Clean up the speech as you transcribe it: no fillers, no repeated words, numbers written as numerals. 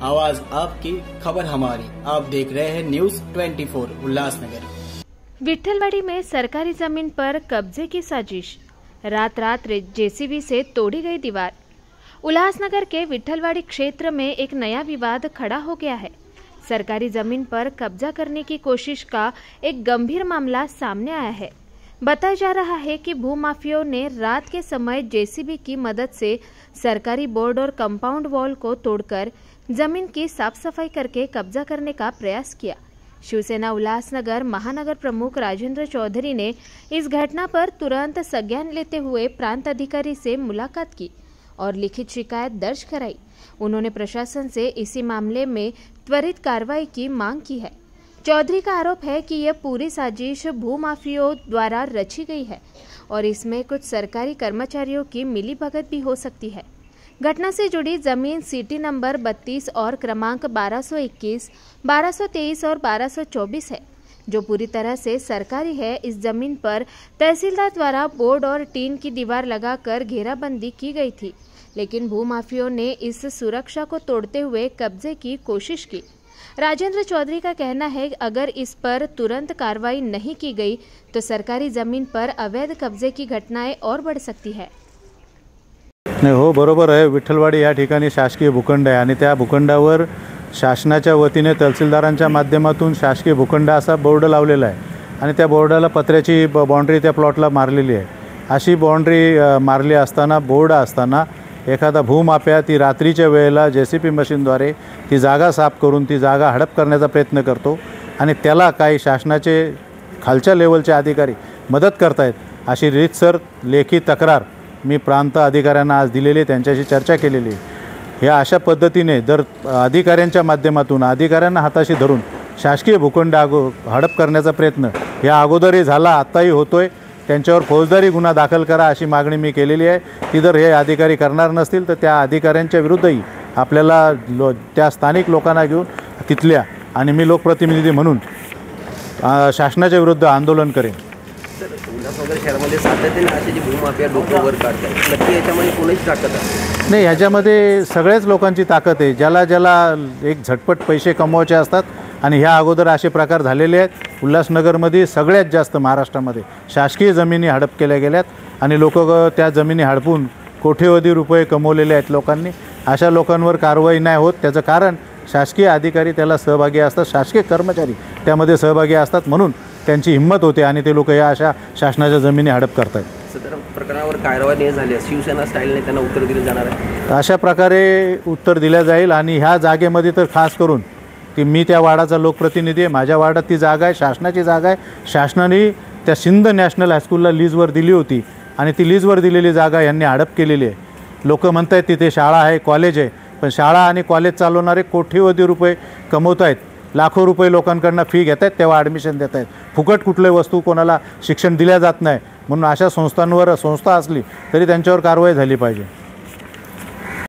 आवाज आपकी, खबर हमारी। आप देख रहे हैं न्यूज 24 उल्लासनगर। विट्ठलवाड़ी में सरकारी जमीन पर कब्जे की साजिश, रात रात जेसीबी से तोड़ी गई दीवार। उल्लासनगर के विट्ठलवाड़ी क्षेत्र में एक नया विवाद खड़ा हो गया है। सरकारी जमीन पर कब्जा करने की कोशिश का एक गंभीर मामला सामने आया है। बताया जा रहा है कि भूमाफियों ने रात के समय जेसीबी की मदद से सरकारी बोर्ड और कंपाउंड वॉल को तोड़कर जमीन की साफ सफाई करके कब्जा करने का प्रयास किया। शिवसेना उल्लासनगर महानगर प्रमुख राजेंद्र चौधरी ने इस घटना पर तुरंत संज्ञान लेते हुए प्रांत अधिकारी से मुलाकात की और लिखित शिकायत दर्ज कराई। उन्होंने प्रशासन से इसी मामले में त्वरित कार्रवाई की मांग की है। चौधरी का आरोप है कि यह पूरी साजिश भूमाफियों द्वारा रची गई है और इसमें कुछ सरकारी कर्मचारियों की मिलीभगत भी हो सकती है। घटना से जुड़ी जमीन सिटी नंबर 32 और क्रमांक 1221, 1223 और 1224 है, जो पूरी तरह से सरकारी है। इस जमीन पर तहसीलदार द्वारा बोर्ड और टीन की दीवार लगाकर घेराबंदी की गई थी, लेकिन भूमाफियों ने इस सुरक्षा को तोड़ते हुए कब्जे की कोशिश की। राजेंद्र चौधरी का कहना है कि अगर इस पर तुरंत कार्रवाई नहीं की गई तो सरकारी जमीन पर अवैध कब्जे की घटनाएं और बढ़ सकती है। नाही हो, बरोबर आहे। विठ्ठलवाडी या ठिकाणी शासकीय भूखंड आहे आणि त्या भूखंडावर शासनाच्या वतीने तहसीलदारांच्या माध्यमातून शासकीय भूखंड असा बोर्ड लावलेला आहे आणि त्या बोर्डाला पत्र्याची बाउंड्री त्या प्लॉटला मारलेली आहे। अशी बाउंड्री मारली असताना बोर्ड असताना एखादा भूमाफिया ती रात्रीच्या वेळेला जेसीबी मशीनद्वारे ती जागा साफ करून ती जागा हडप करण्याचा प्रयत्न करतो आणि त्याला काही शासनाचे खालच्या लेवलचे अधिकारी मदत करतायत अशी रीतसर लेखी तक्रार मी प्रांत अधिकाऱ्यांना आज दिलेली, त्यांच्याशी चर्चा केलेली आहे। या अशा पद्धतीने जर अधिकाऱ्यांच्या माध्यमातून अधिकाऱ्यांना हाताशी धरून शासकीय भूखंड हडप करण्याचा प्रयत्न या अगोदरही झाला, आत्ताही होतोय, त्यांच्यावर फौजदारी गुन्हा दाखल करा अशी मागणी मी केलेली आहे। ती जर हे अधिकारी करणार नसतील तर त्या अधिकाऱ्यांच्या विरुद्धही आपल्याला त्या स्थानिक लोकांना घेऊन तिथल्या आणि मी लोकप्रतिनिधी म्हणून शासनाच्या विरुद्ध आंदोलन करेन। उल्हासनगर शहरामध्ये सातत्याने अशी जी भूमाफिया डोकं वर काढतात, नक्की याच्यामध्ये कोणाची ताकद आहे? नाही, याच्यामध्ये सगळ्याच लोकांची ताकद आहे। ज्याला एक झटपट पैसे कमवायचे असतात आणि ह्या अगोदर असे प्रकार झालेले आहेत। उल्हासनगरमध्ये सगळ्यात जास्त महाराष्ट्रामध्ये शासकीय जमिनी हडप केल्या गेल्यात आणि लोक त्या जमिनी हडपून कोट्यवधी रुपये कमवलेले आहेत लोकांनी। अशा लोकांवर कारवाई नाही होत, त्याचं कारण शासकीय अधिकारी त्याला सहभागी असतात, शासकीय कर्मचारी त्यामध्ये सहभागी असतात, म्हणून त्यांची हिंमत होते आणि ते लोक या अशा शासनाच्या जमिनी हडप करतात। सदर प्रकरणावर कारवाई नाही झाली, शिवसेना स्टाईलने त्यांना उत्तर दिले जाणार आहे। अशा प्रकारे उत्तर दिल्या जाईल आणि ह्या जागेमध्ये तर खास करून की मी त्या वार्डाचा लोकप्रतिनिधी आहे, माझ्या वार्डात ती जागा आहे, शासनाची जागा आहे। शासनाने त्या सिंध नॅशनल हायस्कूलला लीजवर दिली होती आणि ती लीजवर दिलेली जागा यांनी हडप केलेली आहे। लोक म्हणतात तिथे शाळा आहे, कॉलेज आहे, पण शाळा आणि कॉलेज चालवणारे कोट्यवधी रुपये कमवत आहेत, लाखो रुपये लोकांकडून फी घेत आहेत, तेव्हा ॲडमिशन देत आहेत। फुकट कुठले वस्तू कोणाला शिक्षण दिल्या जात नाही, म्हणून अशा संस्था असली तरी त्यांच्यावर कारवाई झाली पाहिजे।